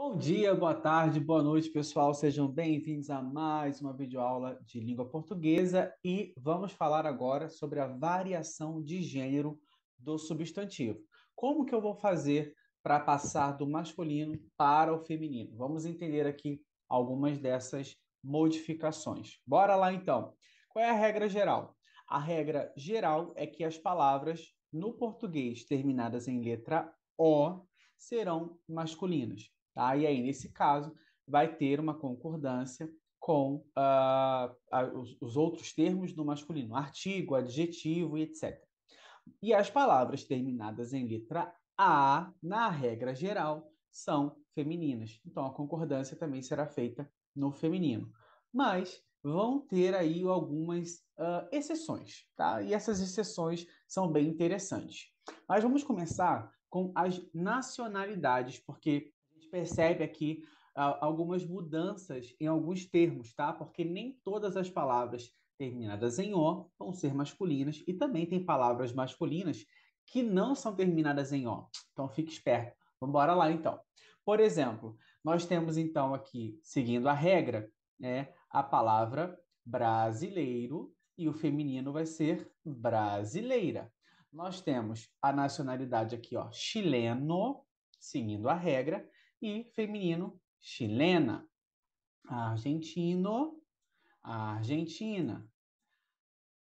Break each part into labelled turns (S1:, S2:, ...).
S1: Bom dia, boa tarde, boa noite, pessoal. Sejam bem-vindos a mais uma videoaula de língua portuguesa e vamos falar agora sobre a variação de gênero do substantivo. Como que eu vou fazer para passar do masculino para o feminino? Vamos entender aqui algumas dessas modificações. Bora lá então. Qual é a regra geral? A regra geral é que as palavras no português terminadas em letra O serão masculinas. Tá? E aí, nesse caso, vai ter uma concordância com os outros termos do masculino, artigo, adjetivo e etc. E as palavras terminadas em letra A, na regra geral, são femininas. Então, a concordância também será feita no feminino. Mas vão ter aí algumas exceções, tá? E essas exceções são bem interessantes. Mas vamos começar com as nacionalidades, porque a gente percebe aqui algumas mudanças em alguns termos, tá? Porque nem todas as palavras terminadas em O vão ser masculinas e também tem palavras masculinas que não são terminadas em O. Então fique esperto. Vamos embora lá então. Por exemplo, nós temos então aqui, seguindo a regra, né, a palavra brasileiro e o feminino vai ser brasileira. Nós temos a nacionalidade aqui, ó, chileno, seguindo a regra, e feminino chilena. Argentino, argentina.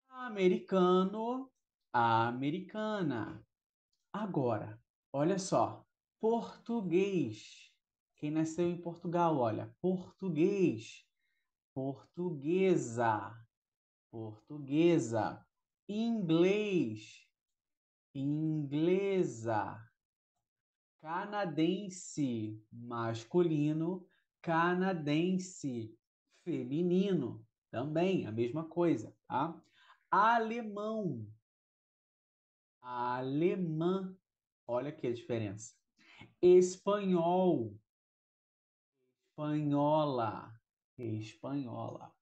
S1: Americano, americana. Agora, olha só, português. Quem nasceu em Portugal, olha, português, portuguesa, portuguesa, inglês, inglesa, canadense, masculino, canadense, feminino, também a mesma coisa, tá? Alemão, alemã, olha aqui a diferença. Espanhol, espanhola, espanhola.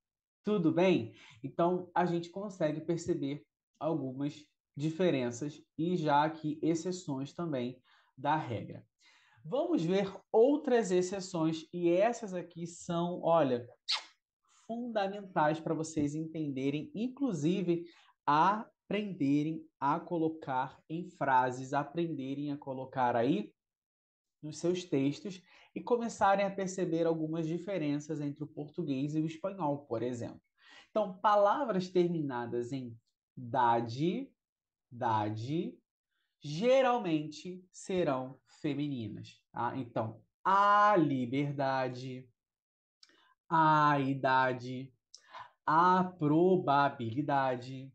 S1: Tudo bem? Então, a gente consegue perceber algumas diferenças e já aqui exceções também da regra. Vamos ver outras exceções e essas aqui são, olha, fundamentais para vocês entenderem, inclusive aprenderem a colocar em frases, aprenderem a colocar aí nos seus textos e começarem a perceber algumas diferenças entre o português e o espanhol, por exemplo. Então, palavras terminadas em dade, dade, geralmente serão femininas, tá? Então, a liberdade, a idade, a probabilidade,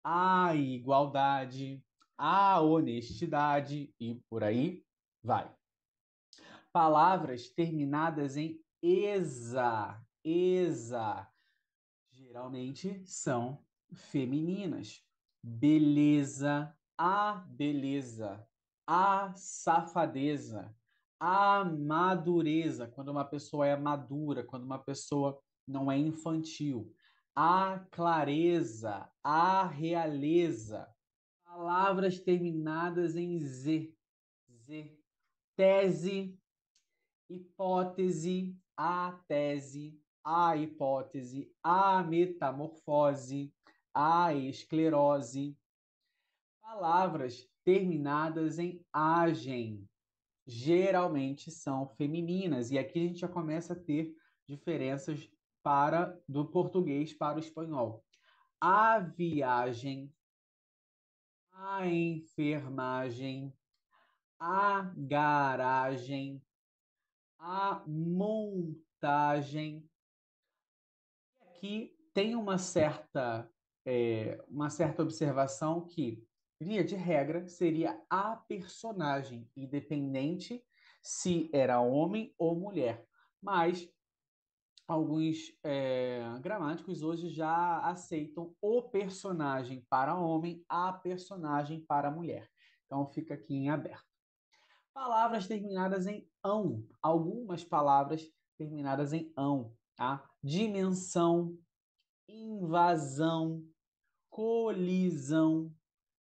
S1: a igualdade, a honestidade e por aí vai. Palavras terminadas em esa, esa, geralmente são femininas. Beleza, a safadeza, a madureza, quando uma pessoa é madura, quando uma pessoa não é infantil, a clareza, a realeza. Palavras terminadas em z, z, tese, hipótese, a hipótese, a metamorfose, a esclerose. Palavras terminadas em agem geralmente são femininas e aqui a gente já começa a ter diferenças para do português para o espanhol. A viagem, a enfermagem, a garagem, a montagem. Aqui tem uma certa observação que, via de regra, seria a personagem, independente se era homem ou mulher. Mas alguns gramáticos hoje já aceitam o personagem para homem, a personagem para mulher. Então fica aqui em aberto. Palavras terminadas em ão. Algumas palavras terminadas em ão. Tá? Dimensão, invasão, colisão,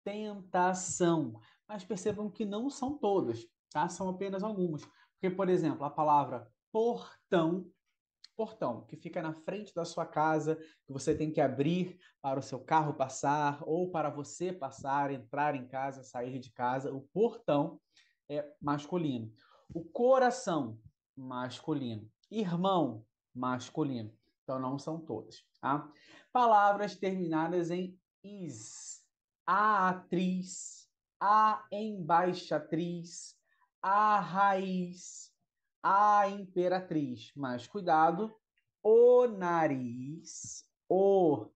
S1: tentação. Mas percebam que não são todas, tá? São apenas algumas. Porque, por exemplo, a palavra portão, portão, que fica na frente da sua casa, que você tem que abrir para o seu carro passar ou para você passar, entrar em casa, sair de casa. O portão é masculino. O coração, masculino. Irmão, masculino. Então não são todas, tá? Palavras terminadas em is. A atriz, a embaixatriz, a raiz, a imperatriz. Mas cuidado, o nariz, o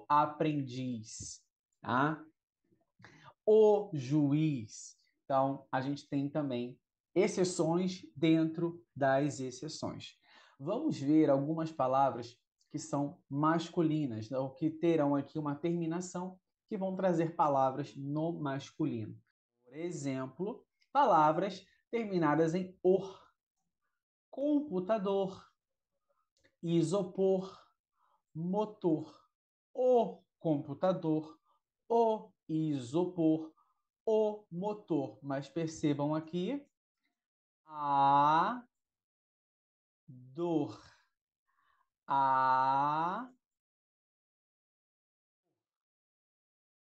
S1: aprendiz, tá? O juiz. Então, a gente tem também exceções dentro das exceções. Vamos ver algumas palavras que são masculinas, né, ou que terão aqui uma terminação que vão trazer palavras no masculino. Por exemplo, palavras terminadas em or, computador, isopor, motor, o computador, o isopor, o motor. Mas percebam aqui a dor, a,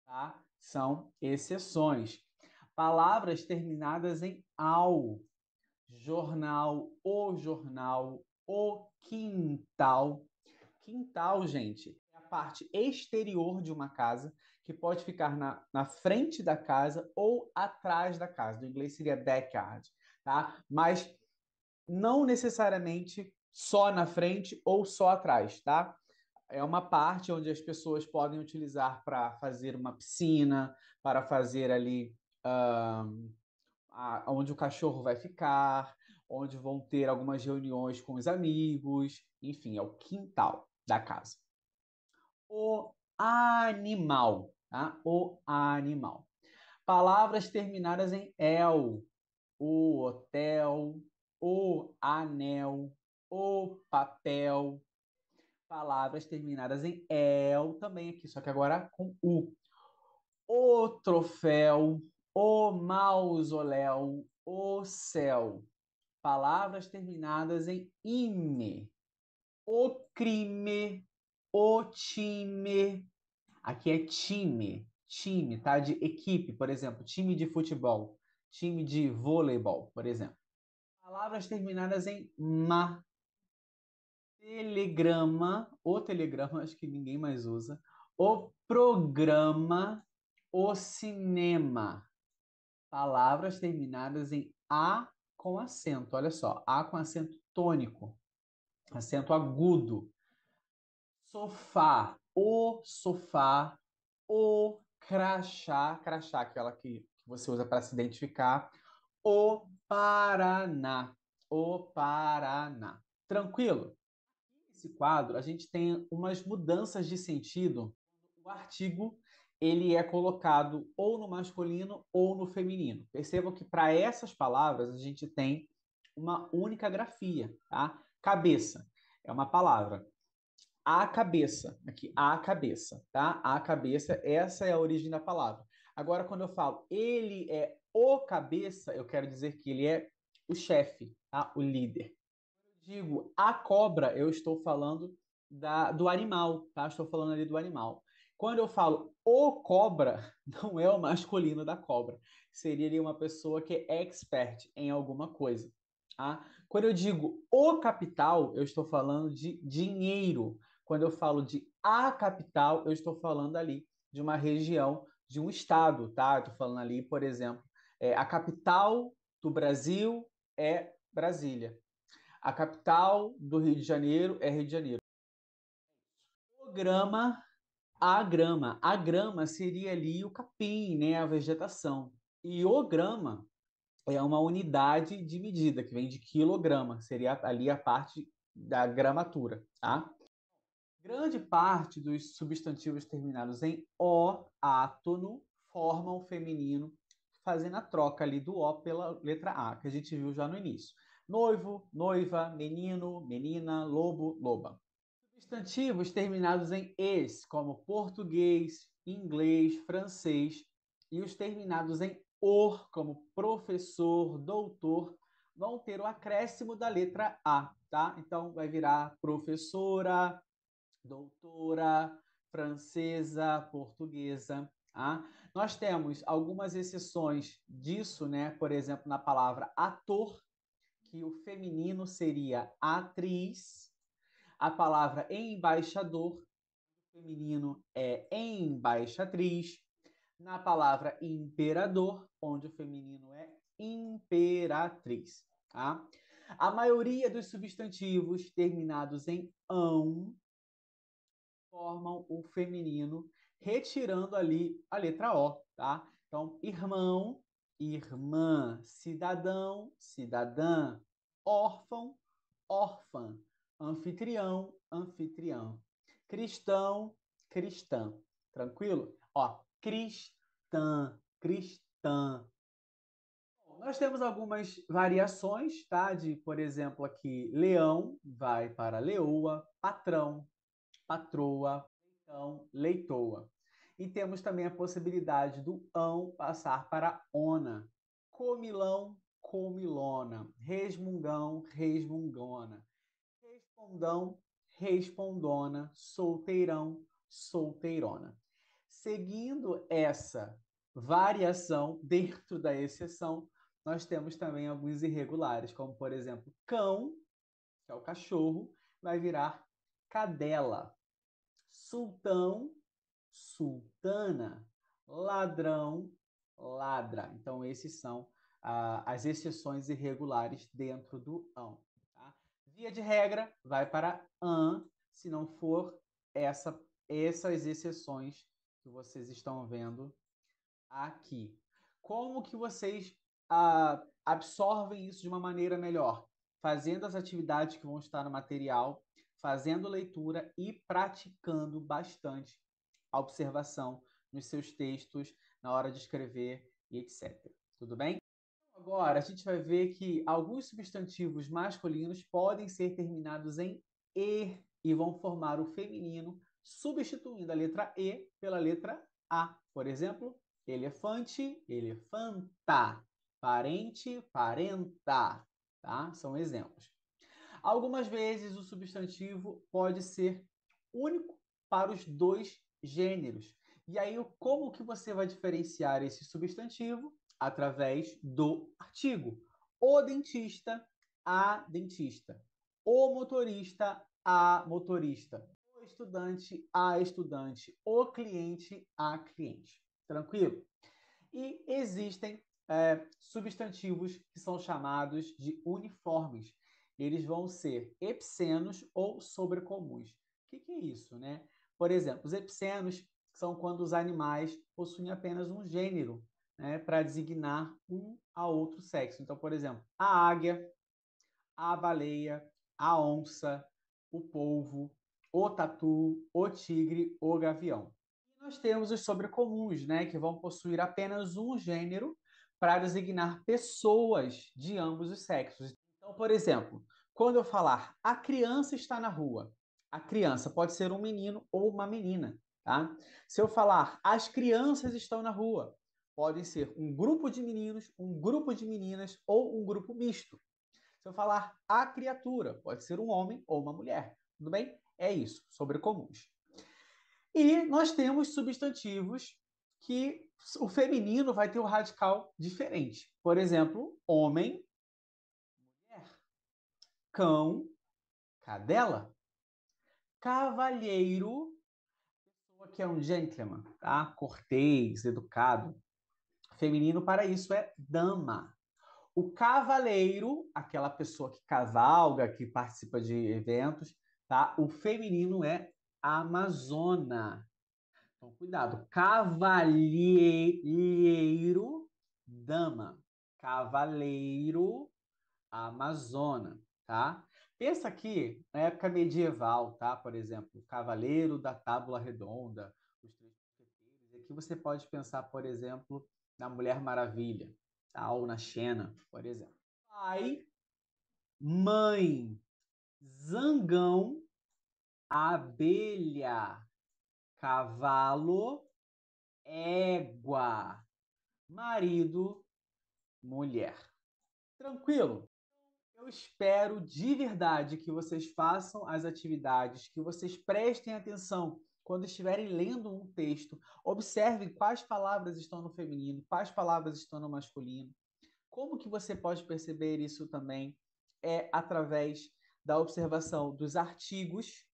S1: tá? São exceções. Palavras terminadas em ao, jornal, o quintal. Quintal, gente, é a parte exterior de uma casa que pode ficar na frente da casa ou atrás da casa. No inglês seria backyard, tá? Mas não necessariamente só na frente ou só atrás, tá? É uma parte onde as pessoas podem utilizar para fazer uma piscina, para fazer ali onde o cachorro vai ficar, onde vão ter algumas reuniões com os amigos, enfim, é o quintal da casa. O animal, tá? O animal. Palavras terminadas em el, o hotel, o anel, o papel. Palavras terminadas em el também aqui, só que agora com u. O troféu, o mausoléu, o céu. Palavras terminadas em ime. O crime, o time. Aqui é time, time, tá? De equipe, por exemplo, time de futebol, time de voleibol, por exemplo. Palavras terminadas em ma. Telegrama, o telegrama, acho que ninguém mais usa. O programa, o cinema. Palavras terminadas em a com acento. Olha só, a com acento tônico, acento agudo. Sofá, o crachá, crachá, aquela que você usa para se identificar. O Paraná, o Paraná. Tranquilo? Nesse quadro, a gente tem umas mudanças de sentido. O artigo ele é colocado ou no masculino ou no feminino. Percebam que para essas palavras a gente tem uma única grafia, tá? Cabeça é uma palavra. A cabeça, aqui, a cabeça, tá? A cabeça, essa é a origem da palavra. Agora, quando eu falo ele é o cabeça, eu quero dizer que ele é o chefe, tá? O líder. Digo a cobra, eu estou falando do animal, tá? Estou falando ali do animal. Quando eu falo o cobra, não é o masculino da cobra. Seria ali uma pessoa que é expert em alguma coisa, tá? Quando eu digo o capital, eu estou falando de dinheiro. Quando eu falo de a capital, eu estou falando ali de uma região, de um estado, tá? Estou falando ali, por exemplo, a capital do Brasil é Brasília. A capital do Rio de Janeiro é Rio de Janeiro. O grama, a grama. A grama seria ali o capim, né, a vegetação. E o grama é uma unidade de medida, que vem de quilograma. Seria ali a parte da gramatura, tá? Grande parte dos substantivos terminados em o, átono, formam o feminino, fazendo a troca ali do o pela letra a, que a gente viu já no início. Noivo, noiva, menino, menina, lobo, loba. Substantivos terminados em es, como português, inglês, francês, e os terminados em or, como professor, doutor, vão ter o acréscimo da letra A, tá? Então, vai virar professora, doutora, francesa, portuguesa. Tá? Nós temos algumas exceções disso, né? Por exemplo, na palavra ator, que o feminino seria atriz. A palavra embaixador, o feminino é embaixatriz. Na palavra imperador, onde o feminino é imperatriz. Tá? A maioria dos substantivos terminados em ão formam o feminino, retirando ali a letra O, tá? Então, irmão, irmã, cidadão, cidadã, órfão, órfã, anfitrião, anfitriã, cristão, cristã. Tranquilo? Ó, cristã, cristã. Bom, nós temos algumas variações, tá? De, por exemplo, aqui, leão vai para leoa, patrão, patroa, leitão, leitoa. E temos também a possibilidade do ão passar para ona. Comilão, comilona. Resmungão, resmungona. Respondão, respondona. Solteirão, solteirona. Seguindo essa variação dentro da exceção, nós temos também alguns irregulares, como por exemplo, cão, que é o cachorro, vai virar cadela. Sultão, sultana, ladrão, ladra. Então, esses são as exceções irregulares dentro do ão. Tá? Via de regra, vai para an, se não for essas exceções que vocês estão vendo aqui. Como que vocês absorvem isso de uma maneira melhor? Fazendo as atividades que vão estar no material, fazendo leitura e praticando bastante a observação nos seus textos, na hora de escrever e etc. Tudo bem? Agora, a gente vai ver que alguns substantivos masculinos podem ser terminados em e vão formar o feminino, substituindo a letra E pela letra A. Por exemplo, elefante, elefanta, parente, parenta. Tá? São exemplos. Algumas vezes o substantivo pode ser único para os dois gêneros. E aí, como que você vai diferenciar esse substantivo? Através do artigo. O dentista, a dentista. O motorista, a motorista. O estudante, a estudante. O cliente, a cliente. Tranquilo? E existem substantivos que são chamados de uniformes. Eles vão ser epicenos ou sobrecomuns. O que é isso, né? Por exemplo, os epicenos são quando os animais possuem apenas um gênero, né, para designar um a outro sexo. Então, por exemplo, a águia, a baleia, a onça, o polvo, o tatu, o tigre, o gavião. E nós temos os sobrecomuns, né, que vão possuir apenas um gênero para designar pessoas de ambos os sexos. Então, por exemplo, quando eu falar a criança está na rua, a criança pode ser um menino ou uma menina, tá? Se eu falar as crianças estão na rua, podem ser um grupo de meninos, um grupo de meninas ou um grupo misto. Se eu falar a criatura, pode ser um homem ou uma mulher. Tudo bem? É isso, sobrecomuns. E nós temos substantivos que o feminino vai ter um radical diferente. Por exemplo, homem, mulher, cão, cadela, cavalheiro, pessoa que é um gentleman, tá? Cortês, educado. Feminino para isso é dama. O cavaleiro, aquela pessoa que cavalga, que participa de eventos, tá? O feminino é amazona. Então, cuidado. Cavalheiro, dama. Cavaleiro, amazona, tá? Pensa aqui na época medieval, tá? Por exemplo, o Cavaleiro da Tábua Redonda, os Três Mosqueteiros. Aqui você pode pensar, por exemplo, na Mulher Maravilha, tá? Ou na Xena, por exemplo. Pai, mãe, zangão, abelha, cavalo, égua. marido, mulher. Tranquilo? Eu espero de verdade que vocês façam as atividades, que vocês prestem atenção quando estiverem lendo um texto. Observem quais palavras estão no feminino, quais palavras estão no masculino. Como que você pode perceber isso também? É através da observação dos artigos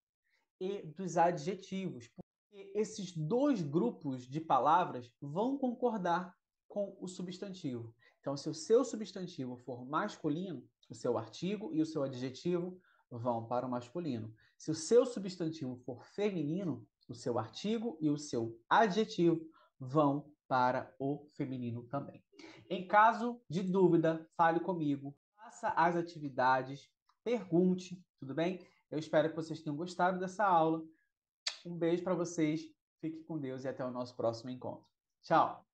S1: e dos adjetivos, porque esses dois grupos de palavras vão concordar com o substantivo. Então, se o seu substantivo for masculino, o seu artigo e o seu adjetivo vão para o masculino. Se o seu substantivo for feminino, o seu artigo e o seu adjetivo vão para o feminino também. Em caso de dúvida, fale comigo, faça as atividades, pergunte, tudo bem? Eu espero que vocês tenham gostado dessa aula. Um beijo para vocês, fique com Deus e até o nosso próximo encontro. Tchau!